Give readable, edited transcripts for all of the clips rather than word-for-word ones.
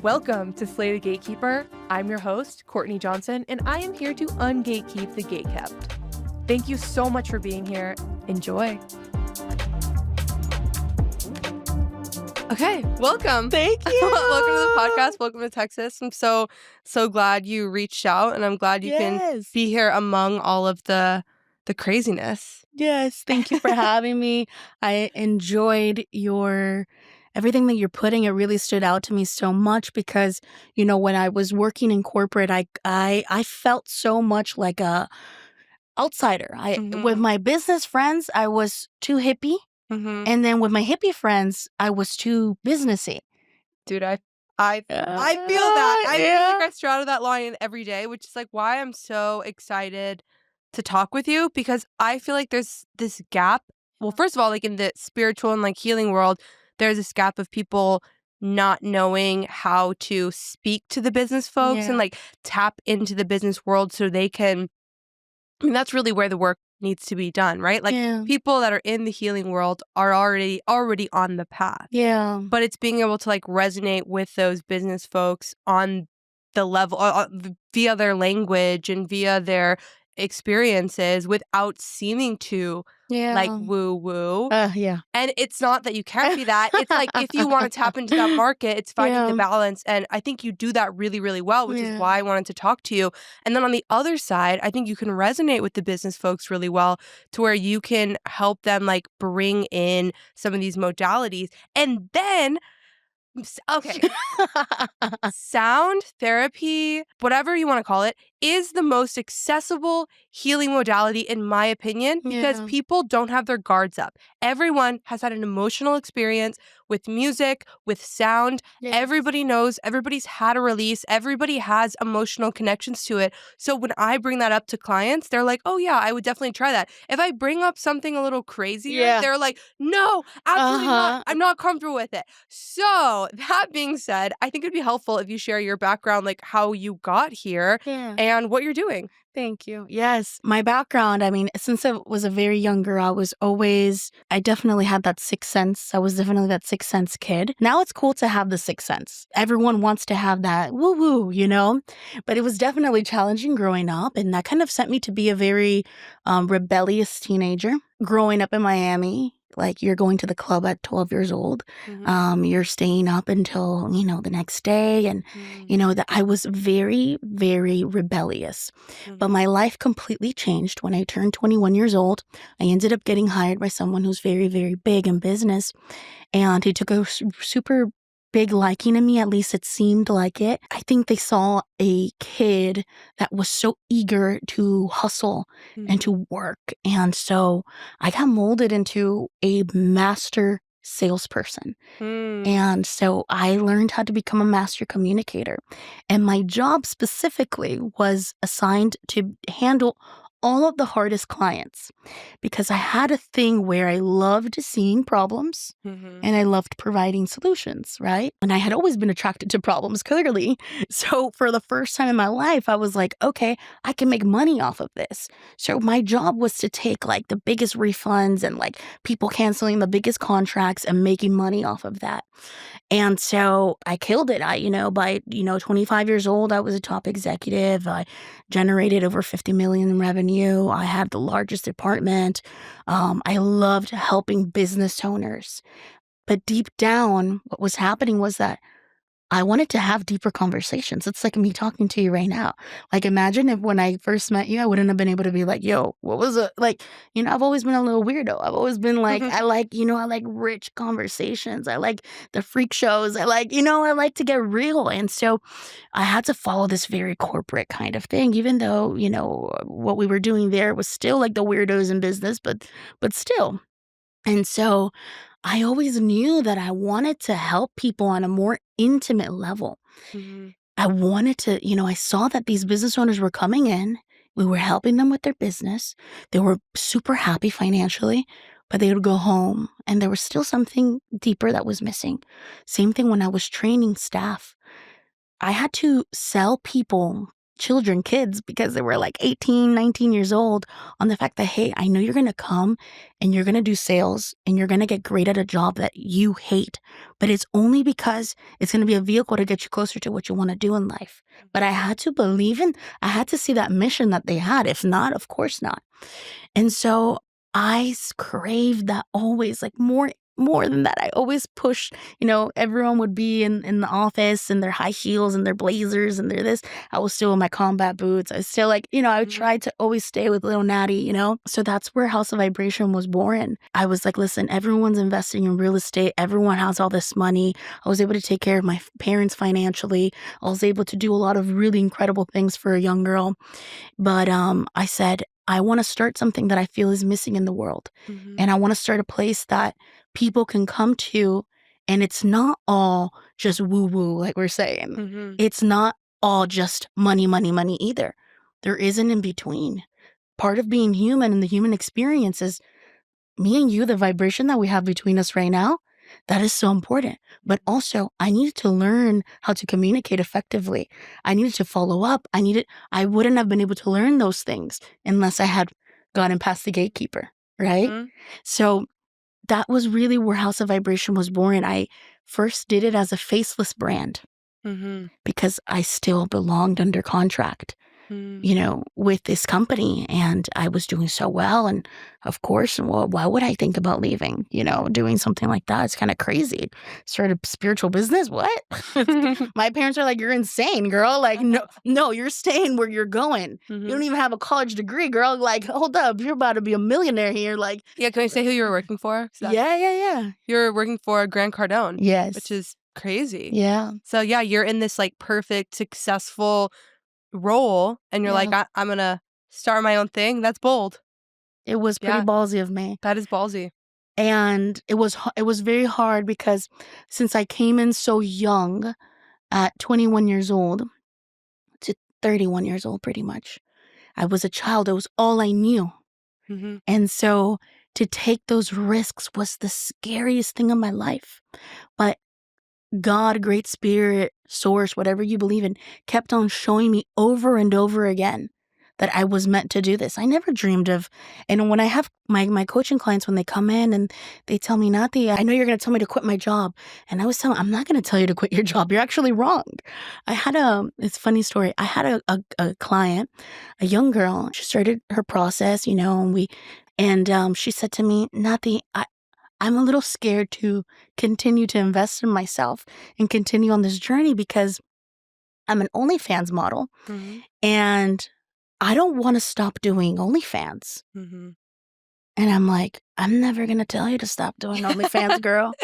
Welcome to Slay the Gatekeeper. I'm your host, Courtney Johnson, and I am here to un-gatekeep the gatekept. Thank you so much for being here. Enjoy. Okay, welcome. Thank you. Welcome to the podcast. Welcome to Texas. I'm so glad you reached out, and I'm glad you can be here among all of the craziness. Yes, thank you for having me. I enjoyed everything that you're putting. It really stood out to me so much because, when I was working in corporate, I felt so much like a outsider. With my business friends, I was too hippie. And then with my hippie friends, I was too businessy. Dude, I feel that. I feel like I straddle that line every day, which is like why I'm so excited to talk with you, because I feel like there's this gap. Well, first of all, like in the spiritual and like healing world, there's this gap of people not knowing how to speak to the business folks and like tap into the business world so they can, I mean, that's really where the work needs to be done, right? Like people that are in the healing world are already on the path. Yeah. But it's being able to like resonate with those business folks on the level via their language and via their experiences without seeming to like woo. And it's not that you can't be that. It's like if you want to tap into that market, it's finding the balance. And I think you do that really, really well, which is why I wanted to talk to you. And then on the other side, I think you can resonate with the business folks really well to where you can help them like bring in some of these modalities. And then sound therapy, whatever you want to call it, is the most accessible healing modality in my opinion, because people don't have their guards up. Everyone has had an emotional experience with music, with sound. Everybody knows, everybody's had a release, everybody has emotional connections to it. So when I bring that up to clients, they're like, oh yeah, I would definitely try that. If I bring up something a little crazier, they're like, no, absolutely not. I'm not comfortable with it. So that being said, I think it'd be helpful if you share your background, like how you got here and what you're doing. Thank you. Yes. My background, I mean, since I was a very young girl, I definitely had that sixth sense. I was definitely that sixth sense kid. Now it's cool to have the sixth sense. Everyone wants to have that woo-woo, But it was definitely challenging growing up. And that kind of sent me to be a very rebellious teenager. Growing up in Miami, like you're going to the club at 12 years old. You're staying up until, the next day. And, that I was very, very rebellious. But my life completely changed when I turned 21 years old. I ended up getting hired by someone who's very, very big in business. And he took a super big liking in me, at least it seemed like it. I think they saw a kid that was so eager to hustle and to work. And so I got molded into a master salesperson. And so I learned how to become a master communicator. And my job specifically was assigned to handle all of the hardest clients, because I had a thing where I loved seeing problems and I loved providing solutions, right? And I had always been attracted to problems, clearly. So for the first time in my life, I was like, okay, I can make money off of this. So my job was to take like the biggest refunds and like people canceling the biggest contracts and making money off of that. And so I killed it. By 25 years old, I was a top executive. I generated over 50 million in revenue. I had the largest department. I loved helping business owners. But deep down, what was happening was that I wanted to have deeper conversations. It's like me talking to you right now. Like, imagine if when I first met you, I wouldn't have been able to be like, yo, what was it? Like, I've always been a little weirdo. I've always been like, I like rich conversations. I like the freak shows. I like to get real. And so I had to follow this very corporate kind of thing, even though, what we were doing there was still like the weirdos in business, but still. And so I always knew that I wanted to help people on a more intimate level. I wanted to, I saw that these business owners were coming in. We were helping them with their business. They were super happy financially, but they would go home and there was still something deeper that was missing. Same thing when I was training staff. I had to sell people kids, because they were like 18, 19 years old, on the fact that, hey, I know you're going to come and you're going to do sales and you're going to get great at a job that you hate, but it's only because it's going to be a vehicle to get you closer to what you want to do in life. But I had to I had to see that mission that they had. If not, of course not. And so I craved that always, like more than that. I always pushed, everyone would be in the office in their high heels and their blazers and their this. I was still in my combat boots. I was still like, I tried to always stay with little Natty, So that's where House of Vibration was born. I was like, listen, everyone's investing in real estate. Everyone has all this money. I was able to take care of my parents financially. I was able to do a lot of really incredible things for a young girl. But I said, I want to start something that I feel is missing in the world. And I want to start a place that people can come to, and it's not all just woo-woo, like we're saying. It's not all just money, money, money either. There is an in-between. Part of being human and the human experience is me and you, the vibration that we have between us right now, that is so important. But also, I needed to learn how to communicate effectively. I needed to follow up. I wouldn't have been able to learn those things unless I had gotten past the gatekeeper, right? So that was really where House of Vibration was born. I first did it as a faceless brand because I still belonged under contract, with this company, and I was doing so well. And of course, well, why would I think about leaving, doing something like that? It's kind of crazy. Start a spiritual business? What? My parents are like, you're insane, girl. Like, no, you're staying where you're going. You don't even have a college degree, girl. Like, hold up. You're about to be a millionaire here. Like, yeah. Can I say who you were working for? Yeah. You were working for Grant Cardone. Yes. Which is crazy. Yeah. So yeah, you're in this like perfect, successful role, and you're like, I'm gonna start my own thing. That's bold. It was pretty ballsy of me. That is ballsy. And it was very hard because since I came in so young, at 21 years old to 31 years old, pretty much, I was a child. It was all I knew. And so to take those risks was the scariest thing in my life. But God, Great Spirit, Source, whatever you believe in, kept on showing me over and over again that I was meant to do this. I never dreamed of, and when I have my coaching clients, when they come in and they tell me, Natalie, I know you're going to tell me to quit my job. And I was telling them, I'm not going to tell you to quit your job. You're actually wrong. It's a funny story. I had a client, a young girl. She started her process, and she said to me, Natalie, I'm a little scared to continue to invest in myself and continue on this journey because I'm an OnlyFans model and I don't want to stop doing OnlyFans. And I'm like, I'm never going to tell you to stop doing OnlyFans, girl.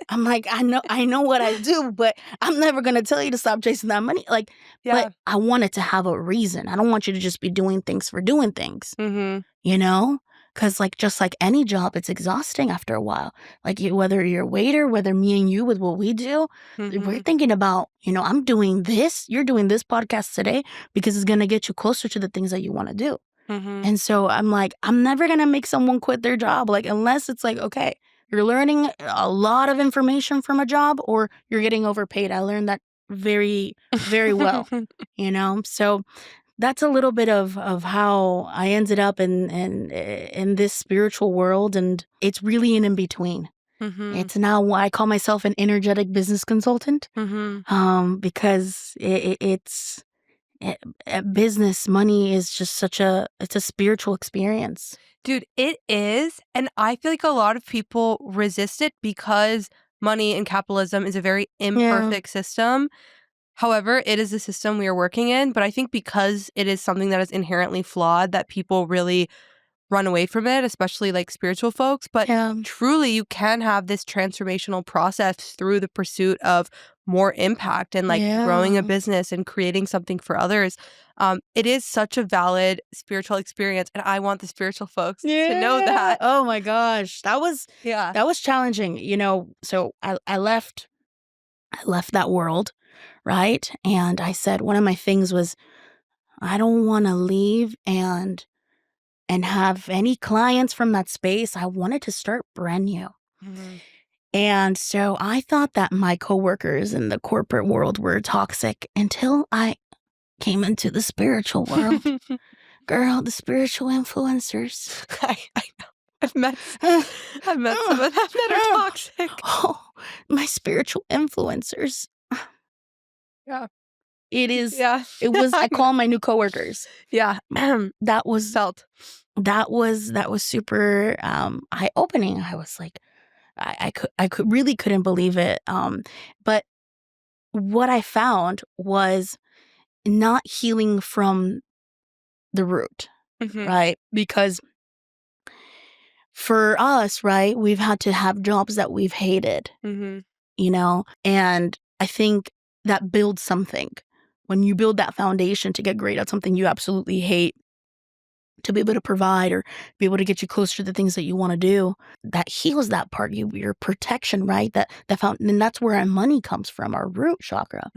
I'm like, I know what I do, but I'm never going to tell you to stop chasing that money. Like, but I want it to have a reason. I don't want you to just be doing things for doing things, Because just like any job, it's exhausting after a while. Like whether you're a waiter, whether me and you with what we do, we're thinking about, I'm doing this, you're doing this podcast today because it's going to get you closer to the things that you want to do. And so I'm like, I'm never going to make someone quit their job. Like, unless it's like, okay, you're learning a lot of information from a job or you're getting overpaid. I learned that very, very well, So that's a little bit of how I ended up in this spiritual world, and it's really an in-between. It's now why I call myself an energetic business consultant, because it's business, money is just it's a spiritual experience. Dude, it is, and I feel like a lot of people resist it because money and capitalism is a very imperfect system. However, it is a system we are working in, but I think because it is something that is inherently flawed that people really run away from it, especially like spiritual folks. But truly, you can have this transformational process through the pursuit of more impact and like growing a business and creating something for others. It is such a valid spiritual experience, and I want the spiritual folks to know that. Oh my gosh, that was challenging. So I left that world. Right. And I said, one of my things was, I don't want to leave and have any clients from that space. I wanted to start brand new. And so I thought that my coworkers in the corporate world were toxic until I came into the spiritual world. Girl, the spiritual influencers. I know. I've met some of them that are toxic. Oh, my spiritual influencers. Yeah. It is. Yeah. It was. I call my new coworkers. Yeah. That was Felt. That was super eye opening. I was like, I really couldn't believe it. But what I found was not healing from the root, right? Because for us, right, we've had to have jobs that we've hated, you know, and I think that builds something. When you build that foundation to get great at something you absolutely hate, to be able to provide or be able to get you closer to the things that you want to do, that heals that part, your protection, right? And that's where our money comes from, our root chakra.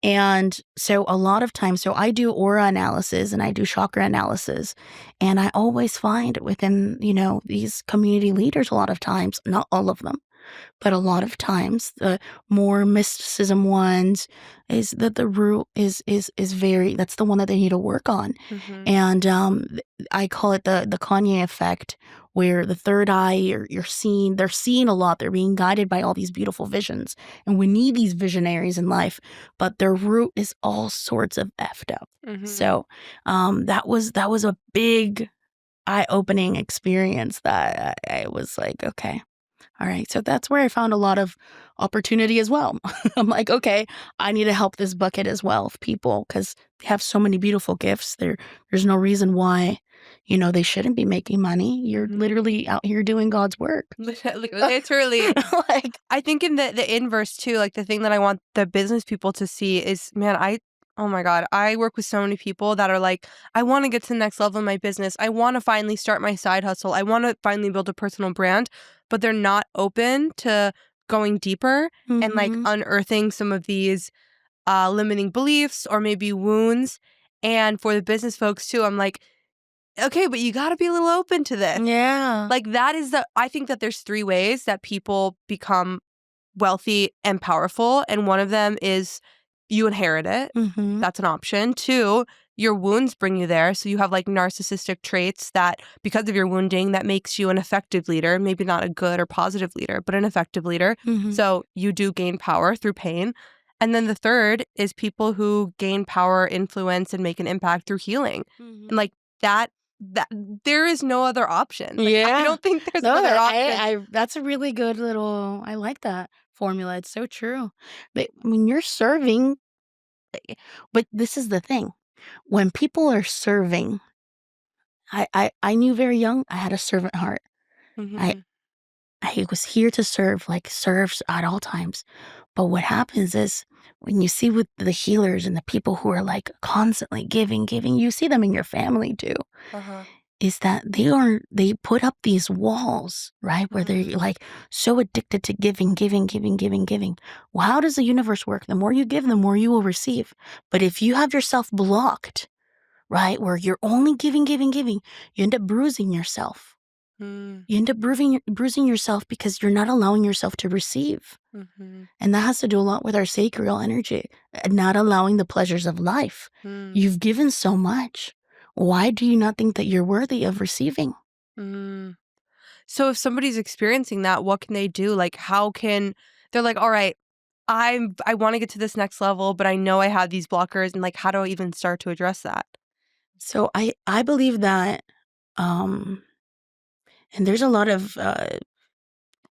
And so a lot of times, so I do aura analysis and I do chakra analysis, and I always find within, these community leaders, a lot of times, not all of them, but a lot of times, the more mysticism ones is that the root is that's the one that they need to work on. And I call it the Kanye effect, where the third eye, they're seeing a lot. They're being guided by all these beautiful visions. And we need these visionaries in life, but their root is all sorts of effed up. So that was a big eye-opening experience that I was like, okay. All right. So that's where I found a lot of opportunity as well. I'm like, okay, I need to help this bucket as well of people, because they have so many beautiful gifts. There's no reason why, they shouldn't be making money. You're literally out here doing God's work. Literally. I think in the inverse too, like the thing that I want the business people to see is, man, oh my God, I work with so many people that are like, I want to get to the next level in my business. I want to finally start my side hustle. I want to finally build a personal brand, but they're not open to going deeper and like unearthing some of these limiting beliefs or maybe wounds. And for the business folks too, I'm like, okay, but you got to be a little open to this. Yeah. Like I think that there's 3 ways that people become wealthy and powerful. And one of them is you inherit it. That's an option. 2, your wounds bring you there. So you have like narcissistic traits that, because of your wounding, that makes you an effective leader. Maybe not a good or positive leader, but an effective leader. So you do gain power through pain. And then the 3rd is people who gain power, influence, and make an impact through healing. And like that there is no other option. Like, I don't think there's another option. That's a really good I like that formula. It's so true. But when you're serving, but this is the thing. When people are serving, I knew very young I had a servant heart. I was here to serve, like serves at all times. But what happens is, when you see with the healers and the people who are like constantly giving, you see them in your family too, is that they put up these walls, right? Where they're like so addicted to giving. Well, how does the universe work? The more you give, the more you will receive. But if you have yourself blocked, right, where you're only giving, you end up bruising yourself. You end up bruising yourself because you're not allowing yourself to receive. And that has to do a lot with our sacral energy, not allowing the pleasures of life. You've given so much. Why do you not think that you're worthy of receiving? So if somebody's experiencing that, what can they do? Like, they're like, all right, I want to get to this next level, but I know I have these blockers, and like, how do I even start to address that? So I believe that, and there's a lot of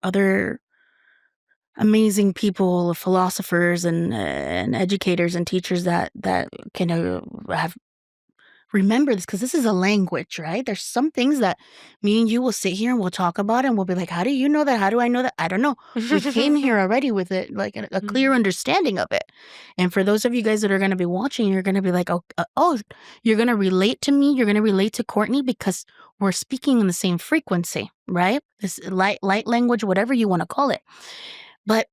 other amazing people, philosophers and educators and teachers that can have remember this, because this is a language, right? There's some things that me and you will sit here and we'll talk about, and we'll be like, how do you know that? How do I know that? I don't know. We came here already with it, like a clear understanding of it. And for those of you guys that are going to be watching, you're going to be like, oh, you're going to relate to me. You're going to relate to Courtney because we're speaking in the same frequency, right? This light language, whatever you want to call it. But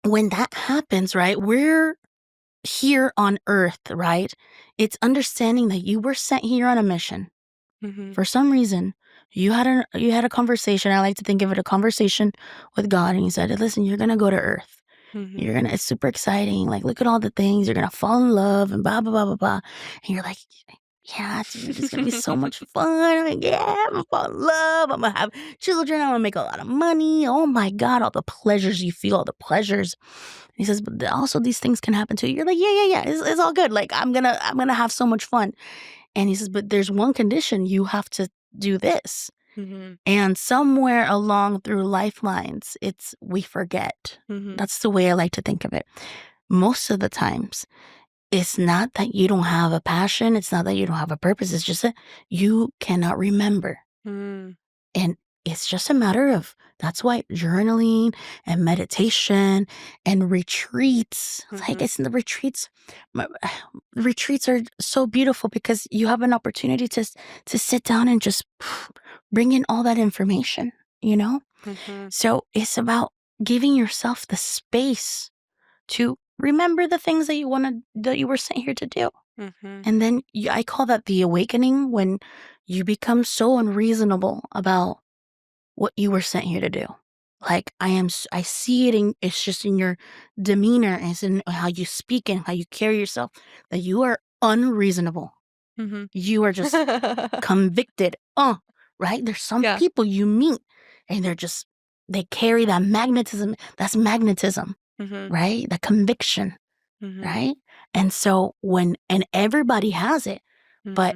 when that happens, right, we're here on earth, right? It's understanding that you were sent here on a mission. For some reason, you had a conversation. I like to think of it a conversation with God, and He said, listen, you're going to go to earth. It's super exciting. Like, look at all the things. You're going to fall in love and blah, blah, blah, blah, blah. And you're like, yeah, dude, it's going to be so much fun. Like, yeah, I'm going to fall in love. I'm going to have children. I'm going to make a lot of money. Oh my God, all the pleasures you feel, all the pleasures. And he says, but also these things can happen to you. You're like, yeah. It's all good. Like, I'm going to have so much fun. And he says, but there's one condition. You have to do this. And somewhere along through lifelines, we forget. That's the way I like to think of it. Most of the times, it's not that you don't have a passion. It's not that you don't have a purpose. It's just that you cannot remember. And it's just a matter of, that's why journaling and meditation and retreats, like it's in the retreats. Retreats are so beautiful because you have an opportunity to sit down and just bring in all that information, you know? So it's about giving yourself the space to remember the things that you were sent here to do. And then I call that the awakening, when you become so unreasonable about what you were sent here to do. Like, I see it it's just in your demeanor, it's in how you speak and how you carry yourself, that you are unreasonable. You are just convicted. Right? There's some people you meet and they carry that magnetism. That's magnetism, right? That conviction, right? And so and everybody has it, but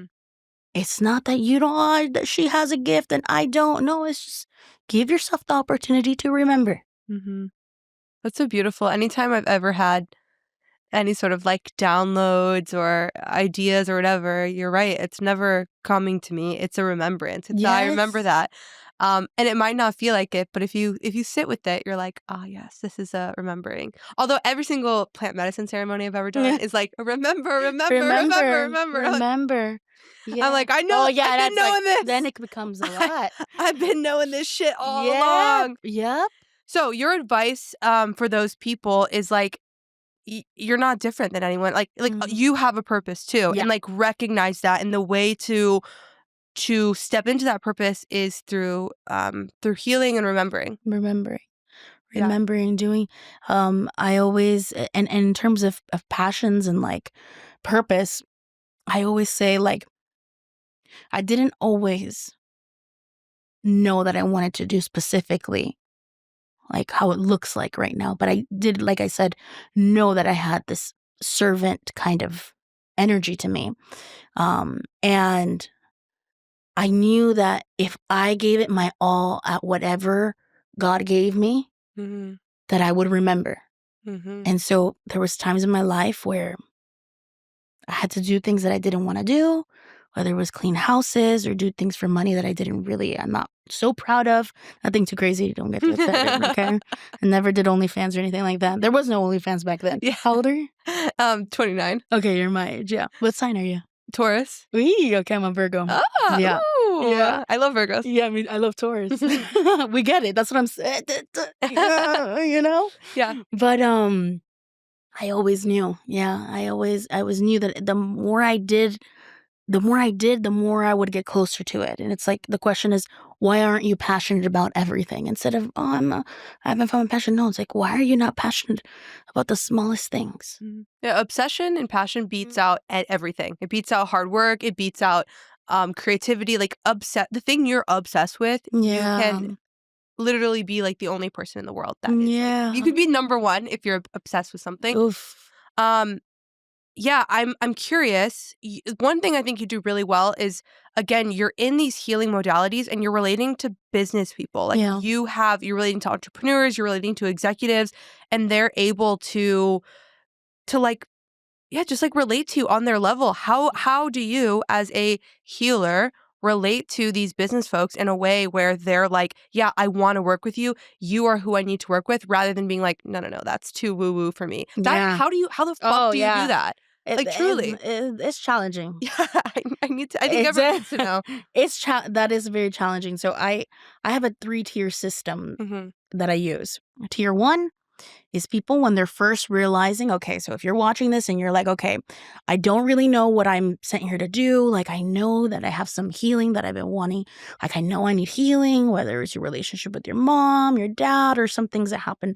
it's not that you don't, that she has a gift and I don't. No, it's just give yourself the opportunity to remember. That's so beautiful. Anytime I've ever had any sort of like downloads or ideas or whatever, you're right. It's never coming to me. It's a remembrance. I remember that. And it might not feel like it, but if you sit with it, you're like, oh yes, this is a remembering. Although every single plant medicine ceremony I've ever done is like, remember. Yeah. I'm like, I know. I've been knowing this. Then it becomes a lot. I've been knowing this shit all along. Yep. So your advice for those people is like, you're not different than anyone. Like you have a purpose too, and like recognize that. And the way to step into that purpose is through healing and remembering. Doing. I always and in terms of passions and like purpose, I always say, like, I didn't always know that I wanted to do specifically like how it looks like right now, but I did, like I said, know that I had this servant kind of energy to me. And I knew that if I gave it my all at whatever God gave me, that I would remember. And so there was times in my life where I had to do things that I didn't want to do, whether it was clean houses or do things for money that I'm not so proud of. Nothing too crazy. Don't get too upset. Okay. I never did OnlyFans or anything like that. There was no OnlyFans back then. Yeah. How old are you? 29. Okay, you're my age. Yeah. What sign are you? Taurus. Okay, I'm a Virgo. Ah, yeah. Ooh. Yeah. I love Virgos. Yeah, I mean, I love Taurus. We get it. That's what I'm saying. You know? Yeah. But I always knew. Yeah, I always knew that the more I did, the more I would get closer to it. And it's like, the question is, why aren't you passionate about everything? Instead of, I haven't found passion. No, it's like, why are you not passionate about the smallest things? Yeah, obsession and passion beats out at everything. It beats out hard work. It beats out creativity. Like the thing you're obsessed with, you can literally be like the only person in the world that is. Like, you could be number one if you're obsessed with something. Oof. Yeah, I'm curious. One thing I think you do really well is, again, you're in these healing modalities and you're relating to business people. Like you're relating to entrepreneurs, you're relating to executives, and they're able to like, just like relate to you on their level. How do you, as a healer, relate to these business folks in a way where they're like, yeah, I want to work with you. You are who I need to work with, rather than being like, no, that's too woo woo for me. How the fuck do you do that? Truly. It's challenging. Yeah, I think everyone needs to know. That is very challenging. So I have a 3-tier system that I use. Tier 1 is people when they're first realizing, okay, so if you're watching this and you're like, okay, I don't really know what I'm sent here to do. Like, I know that I have some healing that I've been wanting. Like, I know I need healing, whether it's your relationship with your mom, your dad, or some things that happen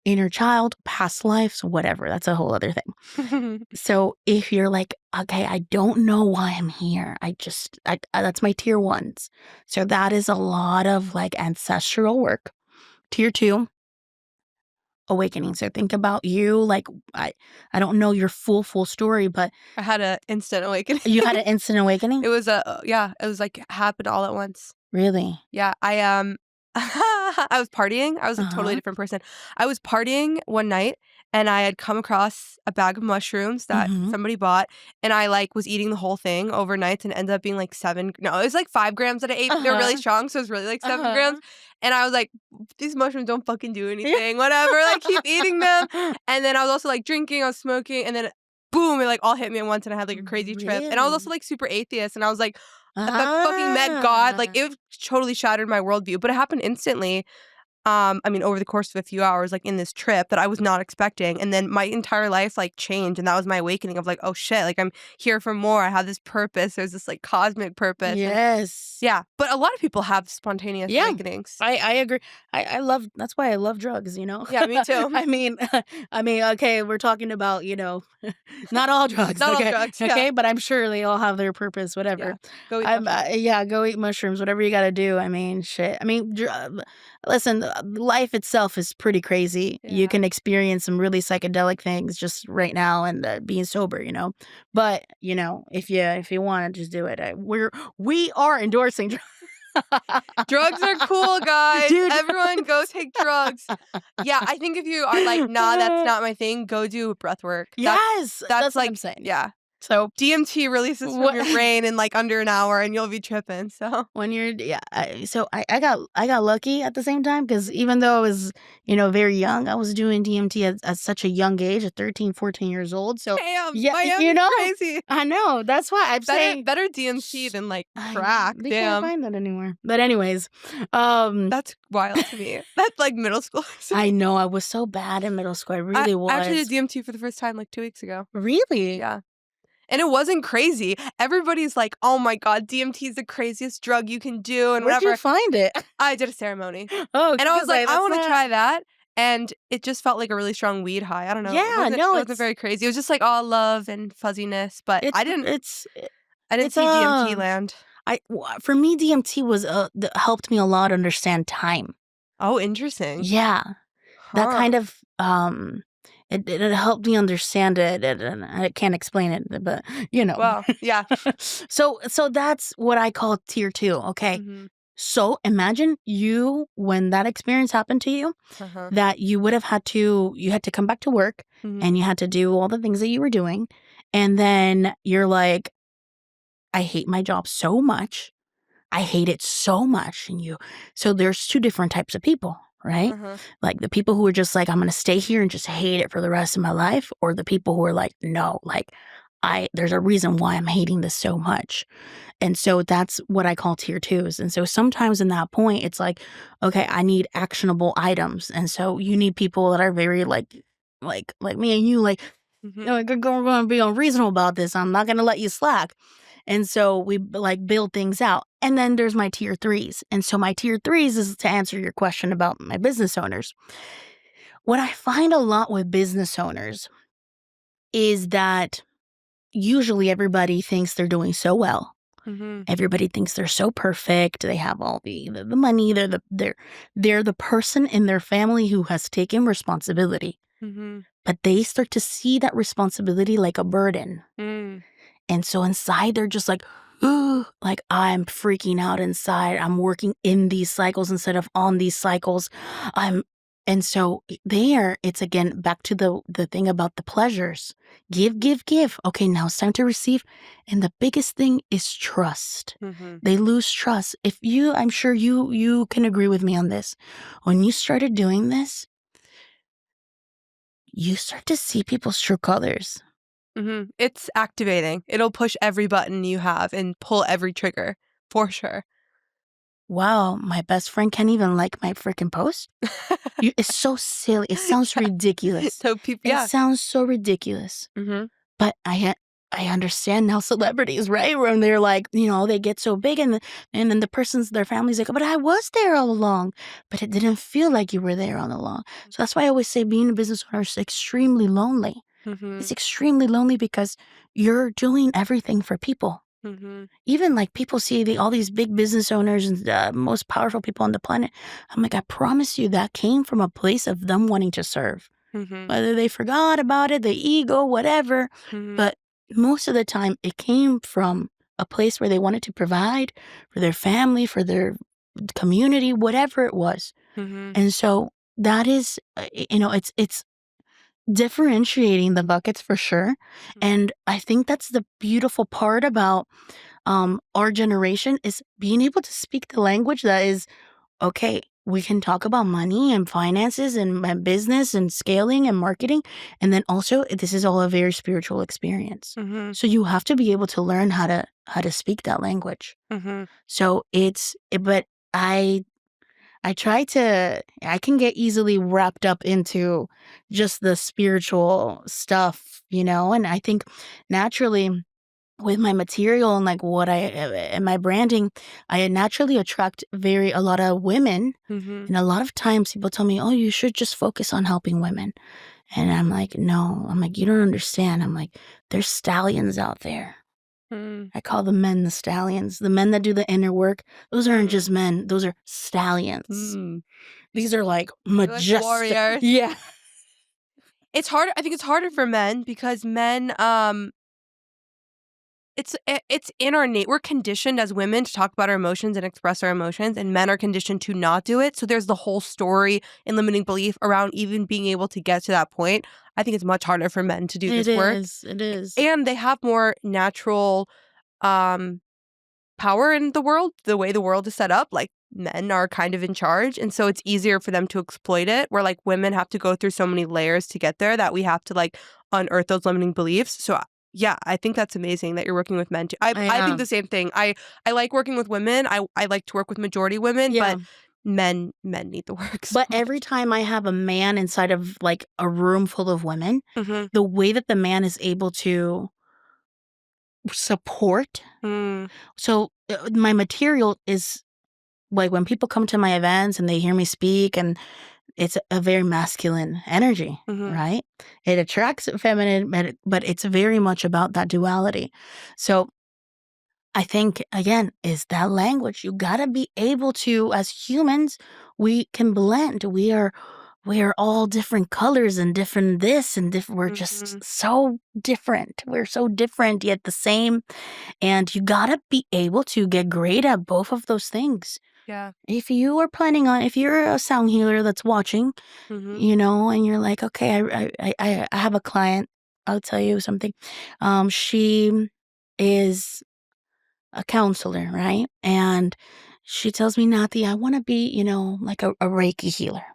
inner child, past lives, whatever. That's a whole other thing. So if you're like, okay, I don't know why I'm here. That's my tier 1s. So that is a lot of like ancestral work. Tier 2, awakening. So think about you, like, I don't know your full story, but I had an instant awakening. you had an instant awakening? It was it was like happened all at once. Really? Yeah, I was partying. I was a totally different person. I was partying one night and I had come across a bag of mushrooms that somebody bought, and I like was eating the whole thing overnight and ended up being like it was like 5 grams that I ate. They're really strong, so it was really like 7 grams. And I was like, these mushrooms don't fucking do anything. Whatever, like keep eating them. And then I was also like drinking, I was smoking, and then boom, it like all hit me at once and I had like a crazy trip. And I was also like super atheist, and I was like, I fucking met God. Like it totally shattered my worldview, but it happened instantly. I mean, over the course of a few hours, like in this trip that I was not expecting. And then my entire life like changed. And that was my awakening of like, oh shit, like I'm here for more. I have this purpose. There's this like cosmic purpose. Yes. Yeah. But a lot of people have spontaneous awakenings. I agree. That's why I love drugs, you know? Yeah, me too. I mean, okay, we're talking about, not all drugs. Not okay? all drugs. Yeah. Okay, but I'm sure they all have their purpose, whatever. Yeah. Go eat mushrooms, whatever you got to do. I mean, shit. I mean, listen, life itself is pretty crazy. Yeah. You can experience some really psychedelic things just right now and being sober, But, if you want to just do it. We are endorsing drugs. Drugs are cool, guys. Dude. Everyone go take drugs. Yeah, I think if you are like, nah, that's not my thing, go do breath work. Yes. That's like, like, I'm saying. Yeah. So DMT releases from your brain in like under an hour and you'll be tripping. So when you're, I got lucky at the same time, because even though I was, very young, I was doing DMT at such a young age, at 13, 14 years old. So damn, yeah, crazy. I know. That's why I'm saying better DMT than like crack. They Damn. can't find that anymore. But anyways, that's wild to me. That's like middle school. I know. I was so bad in middle school. I really was. I actually did DMT for the first time like 2 weeks ago. Really? Yeah. And it wasn't crazy. Everybody's like, oh my God, DMT is the craziest drug you can do. And where'd you find it? I did a ceremony. Oh, and I was like, I want to try that. And it just felt like a really strong weed high. I don't know. Yeah, it wasn't very crazy. It was just like all love and fuzziness. But I didn't see DMT land. For me, DMT was helped me a lot understand time. Oh, interesting. Yeah, that kind of It helped me understand it, and I can't explain it, but Well, yeah. So that's what I call tier 2. Okay. So imagine when that experience happened to you, that you had to come back to work, and you had to do all the things that you were doing, and then you're like, I hate my job so much. I hate it so much. So there's 2 different types of people, right? Like the people who are just like, I'm going to stay here and just hate it for the rest of my life. Or the people who are like, no, like there's a reason why I'm hating this so much. And so that's what I call tier 2s. And so sometimes in that point, it's like, okay, I need actionable items. And so you need people that are very like me and you, like, we're going to be unreasonable about this. I'm not going to let you slack. And so we like build things out. And then there's my tier 3s. And so my tier 3s is to answer your question about my business owners. What I find a lot with business owners is that usually everybody thinks they're doing so well. Everybody thinks they're so perfect. They have all the money. They're the person in their family who has taken responsibility. But they start to see that responsibility like a burden. And so inside, they're just like, ooh, like I'm freaking out inside. I'm working in these cycles instead of on these cycles. And so there, it's again back to the thing about the pleasures. Give. Okay, now it's time to receive. And the biggest thing is trust. They lose trust. I'm sure you can agree with me on this. When you started doing this, you start to see people's true colors. It's activating. It'll push every button you have and pull every trigger, for sure. Wow, my best friend can't even like my freaking post. It's so silly. It sounds ridiculous. So people, It sounds so ridiculous. But I understand now celebrities, right? When they're like, they get so big and then their family's like, but I was there all along. But it didn't feel like you were there all along. So that's why I always say being a business owner is extremely lonely. Mm-hmm. It's extremely lonely because you're doing everything for people. Mm-hmm. Even like people see all these big business owners and the most powerful people on the planet. I'm like, I promise you that came from a place of them wanting to serve. Mm-hmm. Whether they forgot about it, the ego, whatever. Mm-hmm. But most of the time, it came from a place where they wanted to provide for their family, for their community, whatever it was. Mm-hmm. And so that is, it's differentiating the buckets for sure. And I think that's the beautiful part about our generation is being able to speak the language that is, okay, we can talk about money and finances and business and scaling and marketing. And then also this is all a very spiritual experience. Mm-hmm. So you have to be able to learn how to speak that language. Mm-hmm. So but I can get easily wrapped up into just the spiritual stuff, and I think naturally with my material and like what and my branding, I naturally attract a lot of women. Mm-hmm. And a lot of times people tell me, oh, you should just focus on helping women. And I'm like, no, you don't understand. I'm like, there's stallions out there. I call the men the stallions. The men that do the inner work, those aren't just men. Those are stallions. These are like majestic. Warriors. Yeah. It's harder. I think it's harder for men because men, it's in our we're conditioned as women to talk about our emotions and express our emotions, and men are conditioned to not do it. So there's the whole story and limiting belief around even being able to get to that point. I think it's much harder for men to do this work. It is. And they have more natural power in the world, the way the world is set up. Like, men are kind of in charge, and so it's easier for them to exploit it, where like women have to go through so many layers to get there that we have to like unearth those limiting beliefs. So yeah, I think that's amazing that you're working with men too. I think the same thing. I like working with women. I like to work with majority women, but men need the work. But every time I have a man inside of like a room full of women, the way that the man is able to support. So my material is like when people come to my events and they hear me speak, and it's a very masculine energy, right? It attracts feminine, but it's very much about that duality. So I think, again, is that language. You got to be able to, as humans, we can blend. We are all different colors and different this and different. We're just so different. We're so different yet the same. And you got to be able to get great at both of those things. Yeah. If you're a sound healer that's watching, and you're like, okay, I have a client. I'll tell you something. She is a counselor, right? And she tells me, Natalie, I want to be, like a Reiki healer.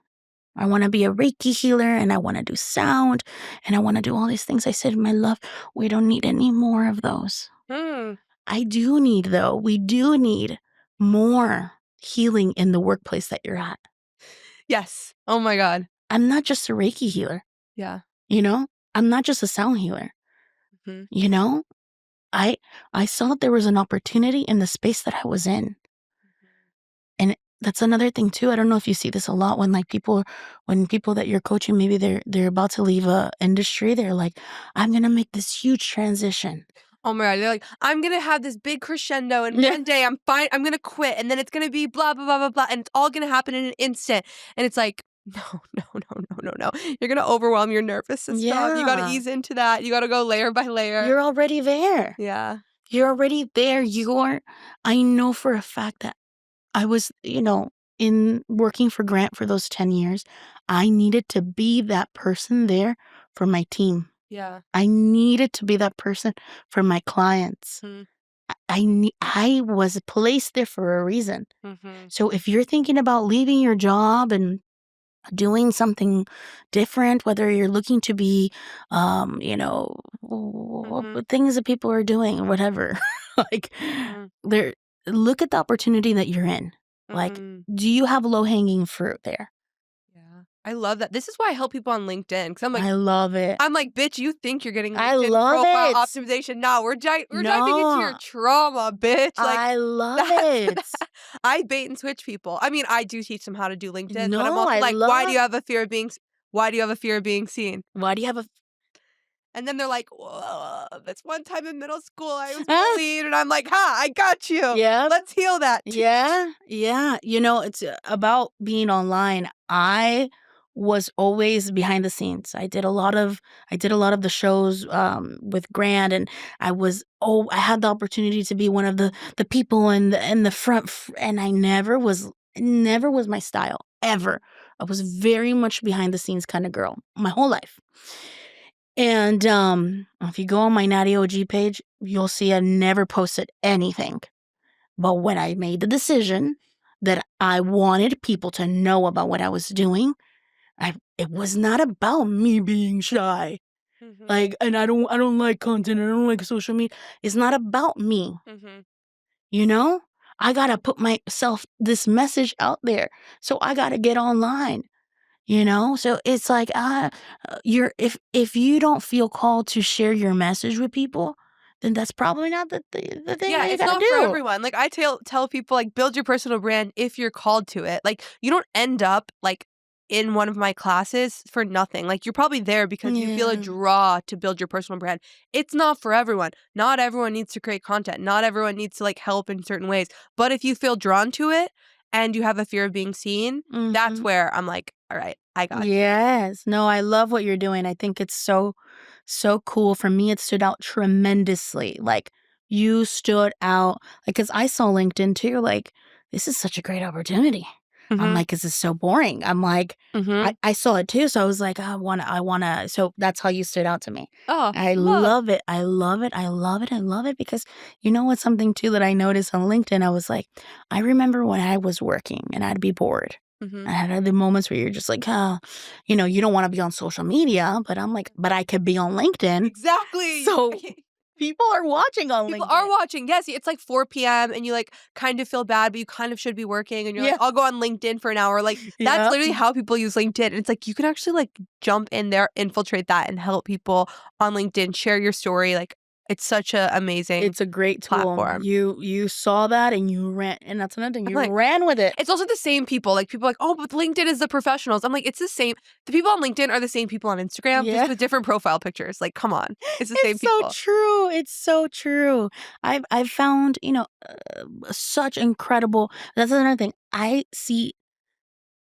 I want to be a Reiki healer, and I want to do sound, and I want to do all these things. I said, my love, we don't need any more of those. We do need more healing in the workplace that you're at. Yes. Oh my God. I'm not just a Reiki healer. Yeah. I'm not just a sound healer. I saw that there was an opportunity in the space that I was in. And that's another thing too. I don't know if you see this a lot when people that you're coaching, maybe they're about to leave a industry, they're like, I'm going to make this huge transition. Oh my God. They're like, I'm going to have this big crescendo and one day I'm fine. I'm going to quit, and then it's going to be blah, blah, blah, blah, blah. And it's all going to happen in an instant. And it's like, no. You're going to overwhelm your nervous system. You got to ease into that. You got to go layer by layer. You're already there. Yeah. You're already there. I know for a fact that I was, in working for Grant for those 10 years, I needed to be that person there for my team. Yeah. I needed to be that person for my clients. I was placed there for a reason. So if you're thinking about leaving your job and doing something different, whether you're looking to be, things that people are doing or whatever, like look at the opportunity that you're in. Like, do you have low-hanging fruit there? Yeah. I love that. This is why I help people on LinkedIn because I love it. I'm like, bitch, you think you're getting I LinkedIn love profile it. optimization. No, we're diving into No, your trauma, bitch. Like, I love that's it. I bait and switch people. I mean, I do teach them how to do LinkedIn, but I'm No, also I like, why do you love. have a fear of being why do you have a fear of being seen? Why do you have a? And then they're like, whoa, this one time in middle school I was Ah, bullied. And I'm like, ha, I got you. yeah, Let's heal that. yeah, yeah. You know, it's about being online. I was always behind the scenes. I did a lot of the shows with Grant, and I had the opportunity to be one of the people in the front, and I never was my style ever. I was very much behind the scenes kind of girl my whole life. And if you go on my Natty OG page, you'll see I never posted anything. But when I made the decision that I wanted people to know about what I was doing, it was not about me being shy. Mm-hmm. Like, and I don't like content. I don't like social media. It's not about me. Mm-hmm. You know, I gotta put myself this message out there. So I gotta get online. You know, so it's like you're if you don't feel called to share your message with people, then that's probably not the thing Yeah, that you it's gotta not for do. everyone. Like I tell people like build your personal brand if you're called to it. Like you don't end up like in one of my classes for nothing. Like you're probably there because you feel a Yeah. draw to build your personal brand. It's not for everyone. Not everyone needs to create content. Not everyone needs to like help in certain ways. But if you feel drawn to it and you have a fear of being seen, that's Mhm. where I'm like, all right, I got you. Yes. No, I love what you're doing. I think it's so cool. For me, it stood out tremendously. Like you stood out. Like, cause I saw LinkedIn too. Like, this is such a great opportunity. I'm Mm-hmm. like, this is so boring. I'm like, Mm-hmm. I saw it too. So I was like, I wanna. So that's how you stood out to me. Oh, I love. love it. I love it. I love it. I love it because you know what's something too that I noticed on LinkedIn? I was like, I remember when I was working and I'd be bored. Mm-hmm. I had the moments where you're just like, oh, you know, you don't want to be on social media, but I'm like, but I could be on LinkedIn. Exactly. So people are watching on People are LinkedIn. watching. Yes, it's like 4 p.m. and you like kind of feel bad, but you kind of should be working. And you're like, Yeah. I'll go on LinkedIn for an hour. Like that's Yeah. literally how people use LinkedIn. And it's like you can actually like jump in there, infiltrate that, and help people on LinkedIn. Share your story. Like it's such a amazing It's a great tool. platform. You saw that and you ran, and that's another thing. I'm You like, ran with it. it's also the same people. Like people are like, oh, but LinkedIn is the professionals. I'm like, it's the same. The people on LinkedIn are the same people on Instagram, just Yeah. with different profile pictures. Like, come on, it's the same It's so people. true. It's so true. I've found, you know, such incredible. That's another thing. I see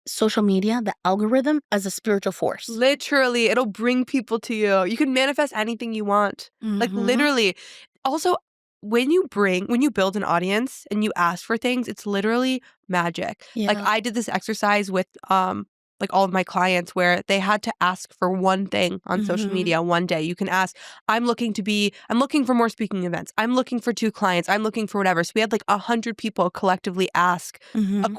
social media, the algorithm, as a spiritual force. Literally, it'll bring people to you. You can manifest anything you want. Like Mhm. literally. Also, when you build an audience and you ask for things, it's literally magic. Like Yeah. I did this exercise with like all of my clients where they had to ask for one thing on social Mhm. media one day. You can ask, I'm looking for more speaking events. I'm looking for 2 clients. I'm looking for whatever. So we had like 100 people collectively ask Mhm.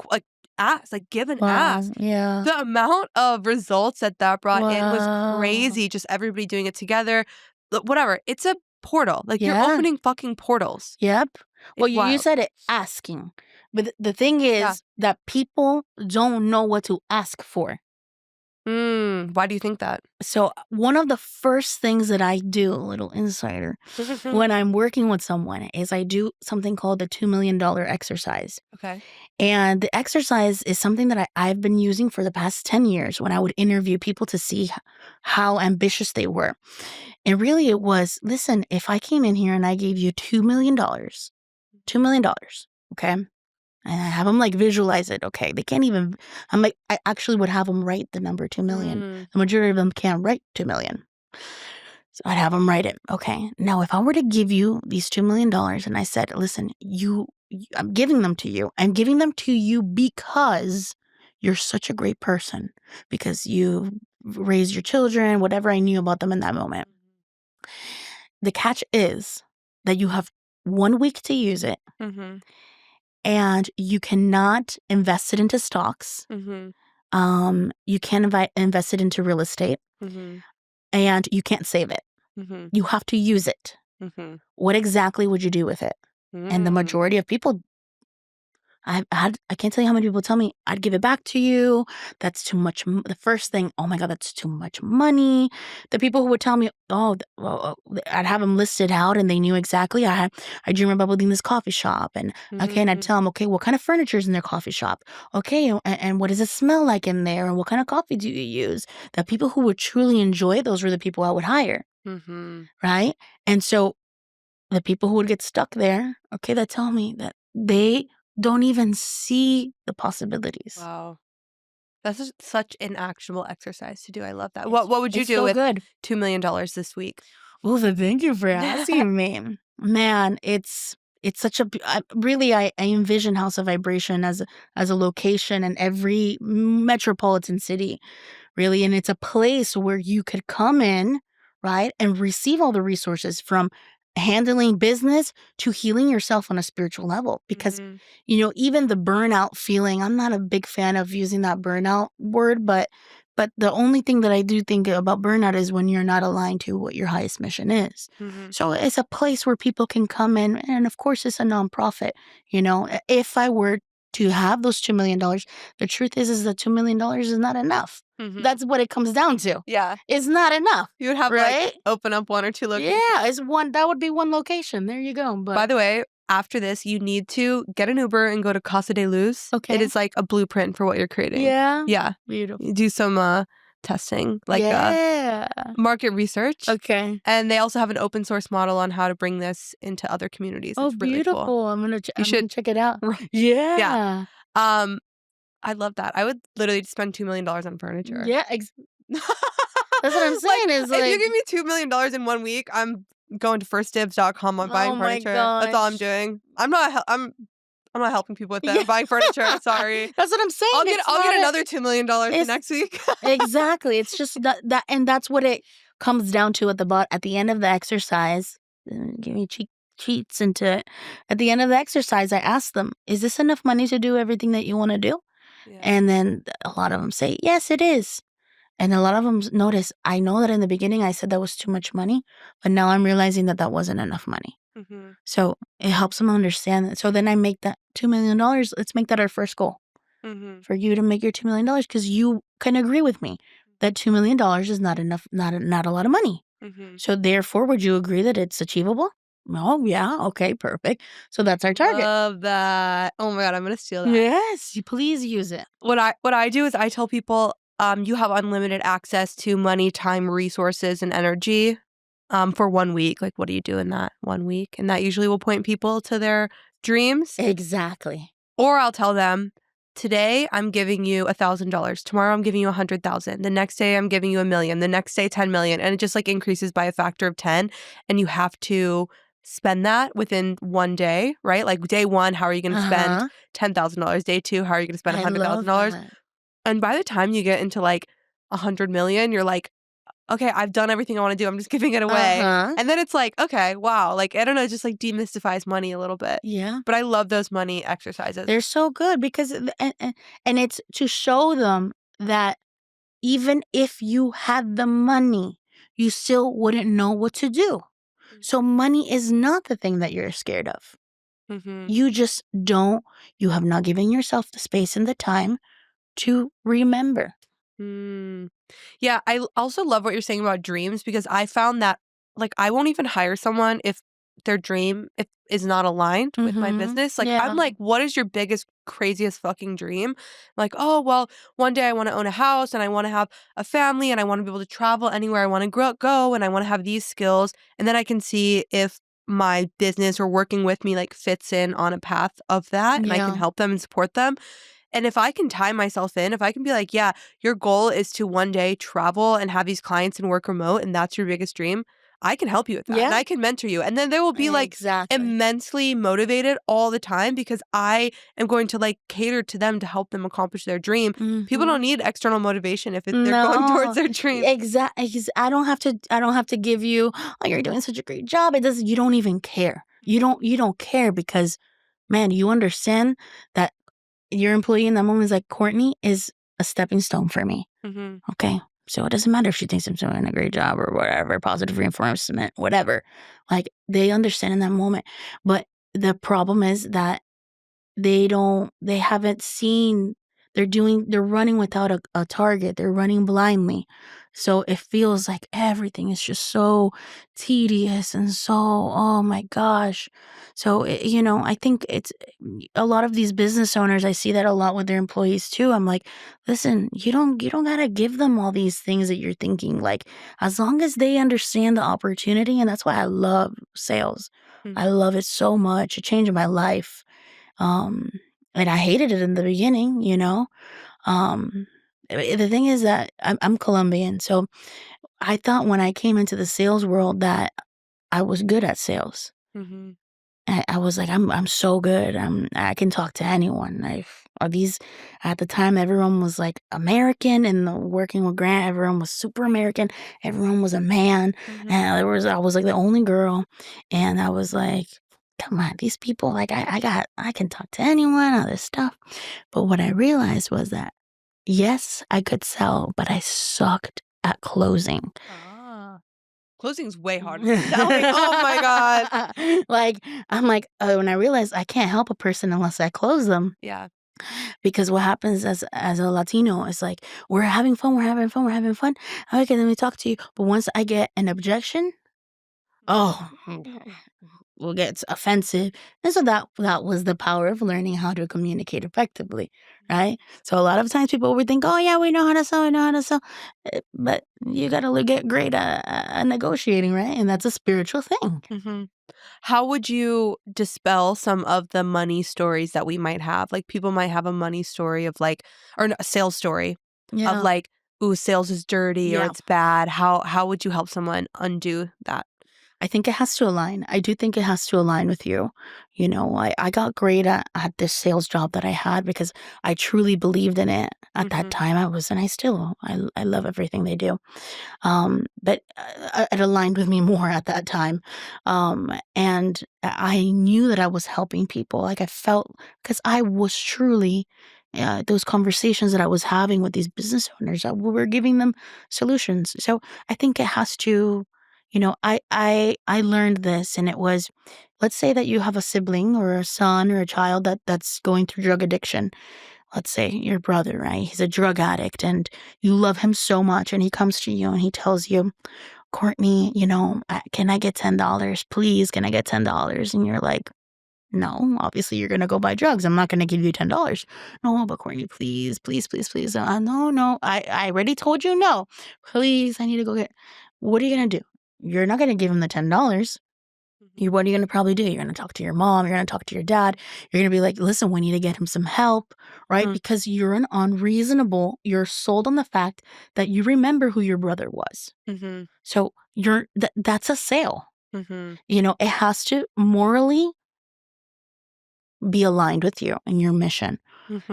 give an Wow. ask. Yeah. The amount of results that brought in was Wow. crazy, just everybody doing it together. Whatever, it's a portal, like, you're Yeah. opening fucking portals. Yep. Well, It's you wild. said it, asking. But the thing Yeah. is that people don't know what to ask for. Why do you think that? So one of the first things that I do, a little insider, when I'm working with someone is I do something called the $2 million exercise. Okay. And the exercise is something that I've been using for the past 10 years when I would interview people to see how ambitious they were. And really it was, listen, if I came in here and I gave you $2 million, $2 million, okay? And I have them like visualize it. Okay. They can't even, I'm like, I actually would have them write the number 2 million. Mm, The majority of them can't write 2 million. So I'd have them write it. Okay. Now, if I were to give you these $2 million and I said, listen, I'm giving them to you. I'm giving them to you because you're such a great person, because you raised your children, whatever I knew about them in that moment. The catch is that you have 1 week to use it. mhm, And you cannot invest it into stocks. mhm, You can't invest it into real estate, mhm, and you can't save it. mhm, You have to use it. mhm. What exactly would you do with it? And the Mm. majority of people I can't tell you how many people tell me, I'd give it back to you. That's too much. The first thing, oh my God, that's too much money. The people who would tell me, oh, I'd have them listed out and they knew exactly. I dream about building this coffee shop. And okay, and I'd tell them, okay, what kind of furniture is in their coffee shop? Okay, and what does it smell like in there? And what kind of coffee do you use? The people who would truly enjoy it, those were the people I would hire. Right? And so the people who would get stuck there, okay, that tell me that they don't even see the possibilities. Wow. That's such an actionable exercise to do. I love that. What would you do so with good. $2 million this week? Oh, thank you for asking me. Man, it's such a really I envision House of Vibration as a location in every metropolitan city, really, and it's a place where you could come in, right, and receive all the resources from handling business to healing yourself on a spiritual level. Because even the burnout feeling, I'm not a big fan of using that burnout word, but the only thing that I do think about burnout is when you're not aligned to what your highest mission is. So it's a place where people can come in, and of course it's a nonprofit. If I were to have those $2 million, the truth is that $2 million is not enough. That's what it comes down to. Yeah. It's not enough. You would have right? open up 1 or 2 locations. Yeah, that would be one location. There you go. But by the way, after this, you need to get an Uber and go to Casa de Luz. Okay. It is like a blueprint for what you're creating. Yeah. Yeah. Beautiful. You do some testing, market research. Okay. And they also have an open source model on how to bring this into other communities. Oh, it's really beautiful. Cool. I'm gonna check it out. Yeah. Yeah. I love that. I would literally spend $2 million on furniture. Yeah. That's what I'm saying. If you give me $2 million in 1 week, I'm going to firstdibs.com. I'm buying furniture. That's all I'm doing. I'm not helping people with that. I'm buying furniture. Sorry. That's what I'm saying. I'll get another $2 million next week. Exactly. It's just that, and that's what it comes down to at the end of the exercise. Give me cheats into it. At the end of the exercise, I ask them, "Is this enough money to do everything that you want to do?" Yeah. And then a lot of them say, "Yes, it is." And a lot of them notice, I know that in the beginning I said that was too much money, but now I'm realizing that wasn't enough money. So it helps them understand that. So then I make that $2 million. Let's make that our first goal for you to make your $2 million, because you can agree with me that $2 million is not enough, not a lot of money. So therefore, would you agree that it's achievable? Oh, yeah. Okay, perfect. So that's our target. Love that. Oh my God, I'm going to steal that. Yes, please use it. What I do is I tell people, you have unlimited access to money, time, resources, and energy for 1 week. Like, what do you do in that 1 week? And that usually will point people to their dreams. Exactly. Or I'll tell them, today I'm giving you $1,000. Tomorrow I'm giving you 100,000. The next day I'm giving you 1 million. The next day 10 million. And it just increases by a factor of 10. And you have to spend that within 1 day, right? Like day 1, how are you going to spend $10,000? Day 2, how are you going to spend $100,000? And by the time you get into 100 million, you're like, okay, I've done everything I want to do. I'm just giving it away. And then it's okay, wow. I don't know, it just demystifies money a little bit. Yeah. But I love those money exercises. They're so good because, and it's to show them that even if you had the money, you still wouldn't know what to do. So money is not the thing that you're scared of. You just you have not given yourself the space and the time to remember. Yeah, I also love what you're saying about dreams, because I found that I won't even hire someone if their dream is not aligned with my business. I'm what is your biggest, craziest fucking dream? Oh, well, one day I want to own a house and I want to have a family and I want to be able to travel anywhere I want to go and I want to have these skills. And then I can see if my business or working with me fits in on a path of that, and I can help them and support them. And if I can tie myself in, if I can be yeah, your goal is to one day travel and have these clients and work remote, and that's your biggest dream, I can help you with that. Yeah. And I can mentor you. And then they will be immensely motivated all the time, because I am going to cater to them to help them accomplish their dream. People don't need external motivation if they're going towards their dream. Exactly. I don't have to give you, oh, you're doing such a great job. You don't even care. You don't care because, man, you understand that your employee in that moment is Courtney is a stepping stone for me. Okay. So it doesn't matter if she thinks I'm doing a great job or whatever, positive reinforcement, whatever. They understand in that moment. But the problem is that they haven't seen, they're running without a target. They're running blindly. So it feels like everything is just so tedious and so, oh my gosh. So, I think it's a lot of these business owners, I see that a lot with their employees too. I'm like, listen, you don't got to give them all these things that you're thinking. Like, as long as they understand the opportunity, and that's why I love sales. I love it so much. It changed my life. Um, and I hated it in the beginning, The thing is that I'm Colombian, so I thought when I came into the sales world that I was good at sales. Mm-hmm. I was like, I'm so good. I can talk to anyone. At the time, everyone was like American, and working with Grant, everyone was super American. Everyone was a man, and I was like the only girl, and I was like, come on, these people, like I can talk to anyone, all this stuff. But what I realized was that yes, I could sell, but I sucked at closing. Closing is way harder than selling. Oh my God. Like, I'm like, when I realized I can't help a person unless I close them. Yeah. Because what happens as a Latino is like, we're having fun. Okay, let me talk to you. But once I get an objection, oh, will get offensive. And so that was the power of learning how to communicate effectively, right? So a lot of times people would think, oh yeah, we know how to sell. But you got to get great at negotiating, right? And that's a spiritual thing. Mm-hmm. How would you dispel some of the money stories that we might have? Like, people might have a money story of like, or a sales story of like, ooh, sales is dirty or it's bad. How would you help someone undo that? I think it has to align. I do think it has to align with you. I got great at this sales job that I had because I truly believed in it at that time. I love everything they do. But it aligned with me more at that time. And I knew that I was helping people. Like, I felt, because I was truly, those conversations that I was having with these business owners, we were giving them solutions. So I think it has to, I learned this, and it was, let's say that you have a sibling or a son or a child that's going through drug addiction. Let's say your brother, right? He's a drug addict and you love him so much, and he comes to you and he tells you, Courtney, can I get $10? Please, can I get $10? And you're like, no, obviously you're going to go buy drugs. I'm not going to give you $10. No, but Courtney, please, please, please, please. No, I already told you no. Please, I need to go get, what are you going to do? You're not going to give him the $10. What are you going to probably do? You're going to talk to your mom. You're going to talk to your dad. You're going to be like, listen, we need to get him some help, right? Because you're you're sold on the fact that you remember who your brother was. So that's a sale. It has to morally be aligned with you and your mission.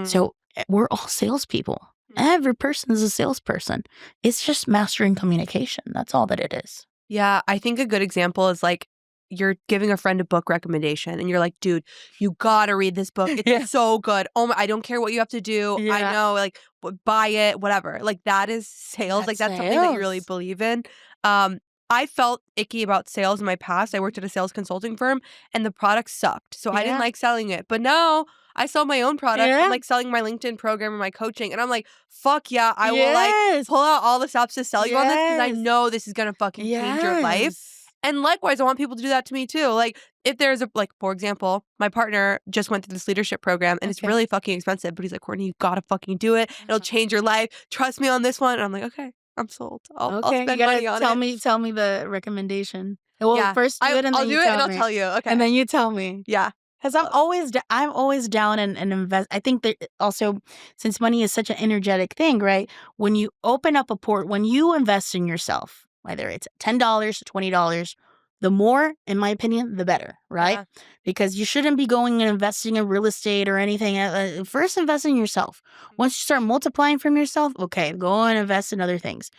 So we're all salespeople. Every person is a salesperson. It's just mastering communication. That's all that it is. Yeah, I think a good example is like, you're giving a friend a book recommendation and you're like, dude, you gotta read this book. It's so good. Oh my, I don't care what you have to do. I know, like, buy it, whatever. Like, that is sales. That's something that you really believe in. I felt icky about sales in my past. I worked at a sales consulting firm and the product sucked. So I didn't like selling it. But now I sell my own product. I'm like selling my LinkedIn program and my coaching. And I'm like, fuck yeah, I will like pull out all the stops to sell you on this because I know this is going to fucking change your life. And likewise, I want people to do that to me too. Like, if there's for example, my partner just went through this leadership program and it's really fucking expensive, but he's like, Courtney, you gotta fucking do it. It'll change your life. Trust me on this one. And I'm like, okay, I'm sold. I'll spend money on it. Tell me the recommendation. Well, first do it and I'll then do you it tell and I'll me. tell you. Okay. And then you tell me. Yeah. Because I'm always down and invest. I think that also, since money is such an energetic thing, right? When you open up when you invest in yourself, whether it's $10, $20, the more, in my opinion, the better, right? Because you shouldn't be going and investing in real estate or anything. First, invest in yourself. Once you start multiplying from yourself, okay, go and invest in other things.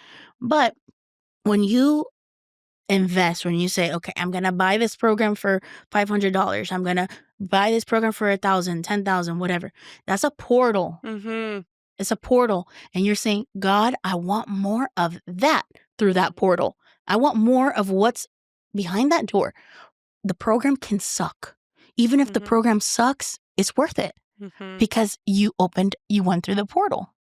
But when you invest, when you say, okay, I'm going to buy this program for $500. I'm going to buy this program for $1,000, $10,000, whatever. That's a portal. It's a portal. And you're saying, God, I want more of that through that portal. I want more of what's behind that door. The program can suck. Even if the program sucks, it's worth it because you went through the portal.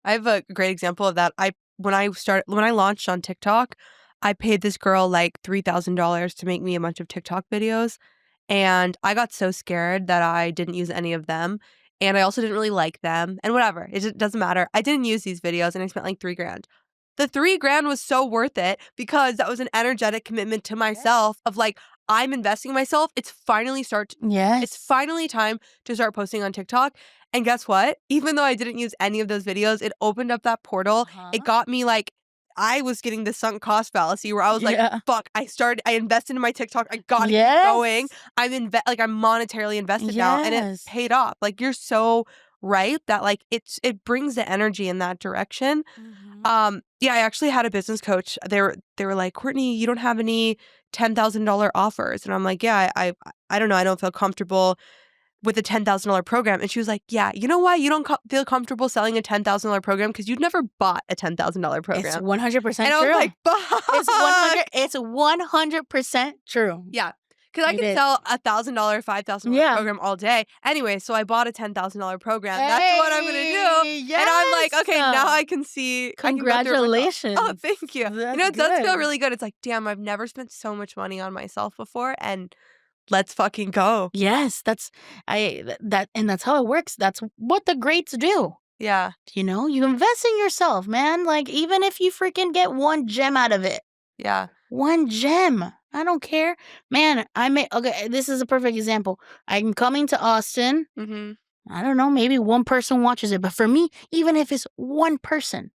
I have a great example of that. When I launched on TikTok, I paid this girl like $3,000 to make me a bunch of TikTok videos. And I got so scared that I didn't use any of them. And I also didn't really like them. And whatever, it doesn't matter. I didn't use these videos and I spent like $3,000. The $3,000 was so worth it because that was an energetic commitment to myself of like, I'm investing in myself. It's finally time to start posting on TikTok. And guess what? Even though I didn't use any of those videos, it opened up that portal. It got me like, I was getting the sunk cost fallacy where I was like, fuck, I invested in my TikTok. I gotta keep going. I'm monetarily invested now, and it paid off. Like, you're so right that like it brings the energy in that direction. Yeah, I actually had a business coach. They were like, Courtney, you don't have any $10,000 offers. And I'm like, yeah, I don't know. I don't feel comfortable with a $10,000 program. And she was like, yeah, you know why you don't feel comfortable selling a $10,000 program? Because you've never bought a $10,000 program. It's 100% true. And I was like, fuck. It's 100% true. Yeah. Because I can sell a $1,000, $5,000 program all day. Anyway, so I bought a $10,000 program. That's what I'm going to do. Yes. And I'm like, okay, now I can see. Congratulations. Oh, thank you. It does feel really good. It's like, damn, I've never spent so much money on myself before. And let's fucking go. Yes, and that's how it works. That's what the greats do. Yeah. You know, you invest in yourself, man. Like, even if you freaking get one gem out of it. Yeah. One gem. I don't care. Man, okay, this is a perfect example. I'm coming to Austin. I don't know, maybe one person watches it. But for me, even if it's one person,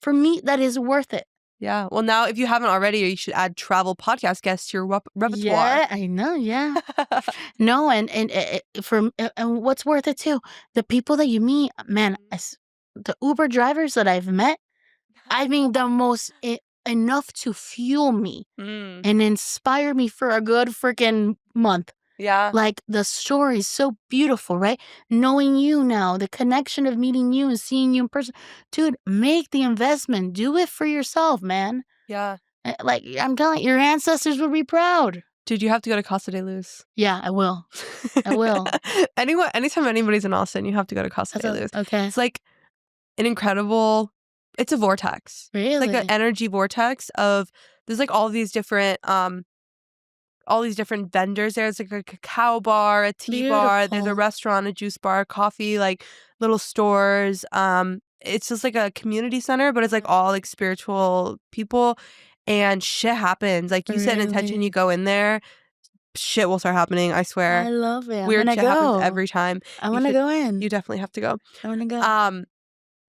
for me, that is worth it. Yeah. Well, now if you haven't already, you should add travel podcast guests to your repertoire. Yeah, I know. Yeah. No, and what's worth it too? The people that you meet, man. The Uber drivers that I've met, I mean, the most enough to fuel me and inspire me for a good freaking month. Yeah. Like, the story is so beautiful, right? Knowing you now, the connection of meeting you and seeing you in person. Dude, make the investment. Do it for yourself, man. Yeah. Like, I'm telling you, your ancestors would be proud. Dude, you have to go to Casa de Luz. Yeah, I will. I will. Anytime anybody's in Austin, you have to go to Casa de Luz. Okay. It's like an incredible, it's a vortex. Really? It's like an energy vortex of, there's like all these different vendors there. It's like a cacao bar, a tea bar, there's a restaurant, a juice bar, coffee, like little stores. It's just like a community center, but it's like all like spiritual people, and shit happens. Like, you set an intention, you go in there, shit will start happening, I swear. I love it. Weird shit happens every time. I want to go in. You definitely have to go. I want to go.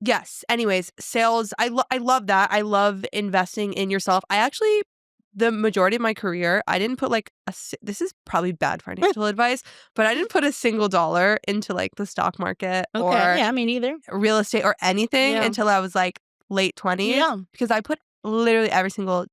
Yes. Anyways, sales, I love that. I love investing in yourself. The majority of my career, I didn't put like this is probably bad financial advice, but I didn't put a single dollar into like the stock market or me neither. real estate or anything until I was like late 20s, because I put literally every single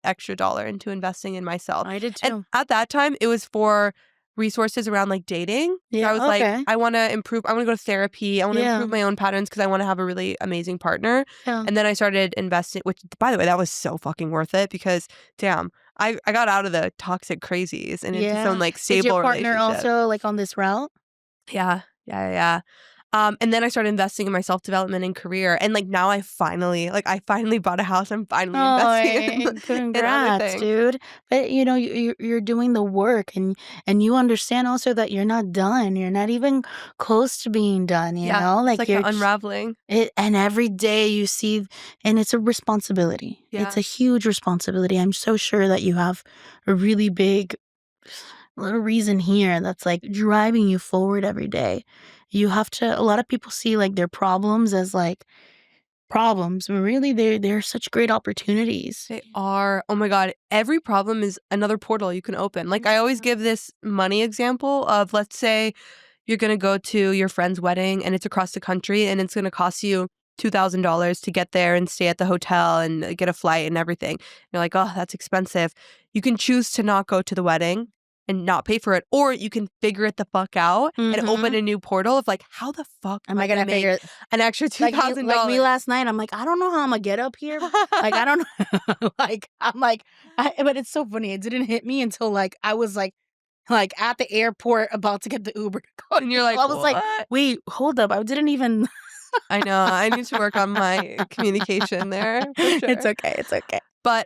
extra dollar into investing in myself. I did too. And at that time, it was for resources around like dating. Yeah, I was like, I want to improve. I want to go to therapy. I want to improve my own patterns because I want to have a really amazing partner. Yeah. And then I started investing, which, by the way, that was so fucking worth it because, damn, I got out of the toxic crazies and into some like stable relationship. Is your partner relationship. also like on this route? Yeah. And then I started investing in my self-development and career. And like now I finally bought a house. I'm finally investing in other things. Dude. But you know, you're doing the work, and you understand also that you're not done. You're not even close to being done, you know? Like you're unraveling. And every day you see, and it's a responsibility. Yeah. It's a huge responsibility. I'm so sure that you have a really big little reason here that's like driving you forward every day. You have to, a lot of people see like their problems as like problems, but really they're such great opportunities. They are. Oh my God. Every problem is another portal you can open. Like, I always give this money example of, let's say you're going to go to your friend's wedding and it's across the country and it's going to cost you $2,000 to get there and stay at the hotel and get a flight and everything. You're like, oh, that's expensive. You can choose to not go to the wedding and not pay for it, or you can figure it the fuck out and open a new portal of like, how the fuck am I gonna figure an extra $2,000? Like me last night, I'm like, I don't know how I'm gonna get up here. Like, I don't know. Like, I'm like, but it's so funny. It didn't hit me until like I was like like at the airport about to get the Uber. And you're like, I was like, wait, hold up. I didn't even. I know. I need to work on my communication there. For sure. It's okay. It's okay. But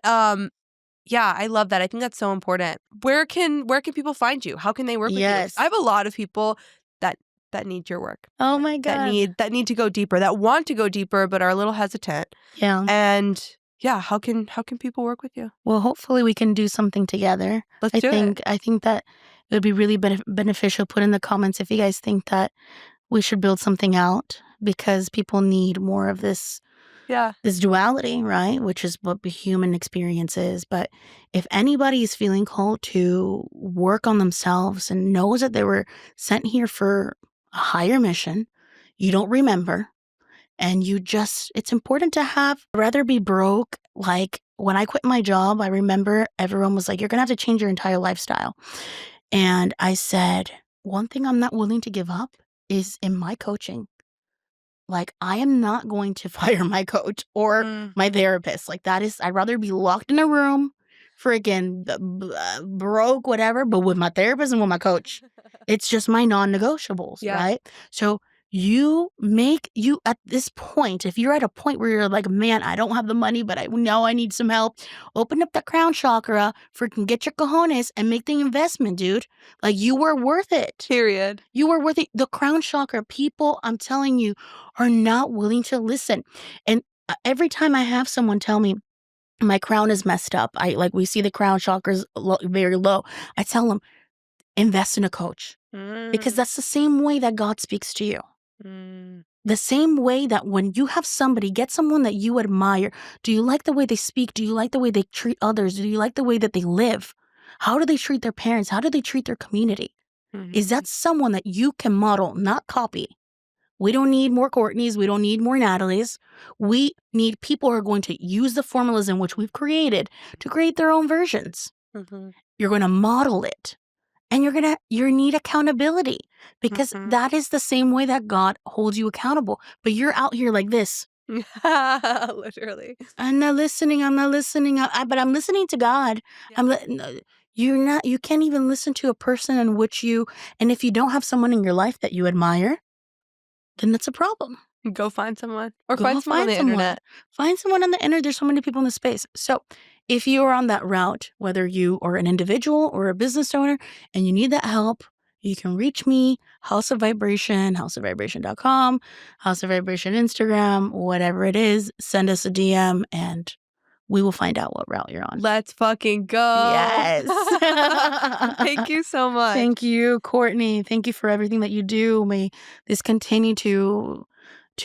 yeah, I love that. I think that's so important. Where can people find you? How can they work with you? I have a lot of people that need your work. Oh my God. That need to go deeper, that want to go deeper but are a little hesitant. Yeah. And yeah, how can people work with you? Well, hopefully we can do something together. Let's do it. I think that it would be really beneficial. Put in the comments if you guys think that we should build something out, because people need more of this duality, right? Which is what the human experience is. But if anybody is feeling called to work on themselves and knows that they were sent here for a higher mission, you don't remember, and it's important to have, rather be broke. Like when I quit my job, I remember everyone was like, you're going to have to change your entire lifestyle. And I said, one thing I'm not willing to give up is in my coaching. Like, I am not going to fire my coach or my therapist. Like, I'd rather be locked in a room, freaking broke, whatever, but with my therapist and with my coach. It's just my non-negotiables, right? So you at this point, if you're at a point where you're like, man, I don't have the money, but I know I need some help, open up that crown chakra, freaking get your cojones and make the investment, dude. Like, you were worth it. Period. You were worth it. The crown chakra, people, I'm telling you, are not willing to listen. And every time I have someone tell me my crown is messed up, we see the crown chakras very low, I tell them, invest in a coach. Because that's the same way that God speaks to you. The same way that when you have somebody, get someone that you admire. Do you like the way they speak? Do you like the way they treat others? Do you like the way that they live? How do they treat their parents? How do they treat their community? Is that someone that you can model, not copy? We don't need more Courtneys. We don't need more Natalies. We need people who are going to use the formulas in which we've created to create their own versions. You're going to model it. And you need accountability, because that is the same way that God holds you accountable. But you're out here like this. Literally. I'm not listening. But I'm listening to God. You can't even listen to a person in which and if you don't have someone in your life that you admire, then that's a problem. Go find someone. Or find someone on the internet. Find someone on the internet. There's so many people in the space. So if you are on that route, whether you are an individual or a business owner and you need that help, you can reach me, House of Vibration, houseofvibration.com, House of Vibration Instagram, whatever it is. Send us a DM and we will find out what route you're on. Let's fucking go. Yes. Thank you so much. Thank you, Courtney. Thank you for everything that you do. May this continue to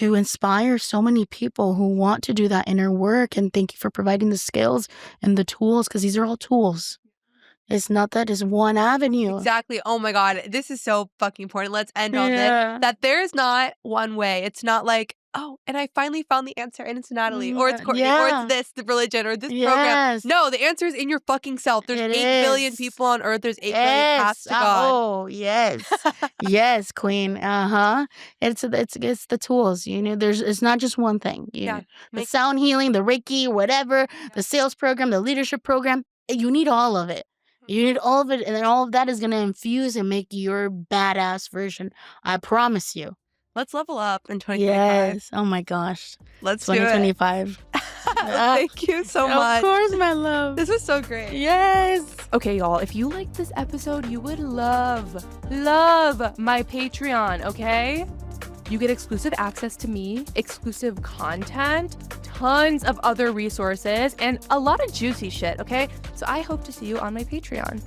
inspire so many people who want to do that inner work. And thank you for providing the skills and the tools, because these are all tools. It's not that it's one avenue. Exactly. Oh my God. This is so fucking important. Let's end on this. That there is not one way. It's not like, oh, and I finally found the answer and it's Natalie or it's Courtney or it's this, the religion or this program. No, the answer is in your fucking self. There's 8 billion people on earth. There's 8 billion paths to God. Oh, yes. Yes, queen. It's the tools. It's not just one thing. The sound healing, the Reiki, whatever, the sales program, the leadership program. You need all of it. You need all of it, and then all of that is going to infuse and make your badass version. I promise you. Let's level up in 2025. Yes. Oh my gosh. Let's 2025. Do it. Thank you so much. Of course, my love. This was so great. Yes. Okay, y'all, if you liked this episode, you would love my Patreon, okay? You get exclusive access to me, exclusive content, tons of other resources, and a lot of juicy shit, okay? So I hope to see you on my Patreon.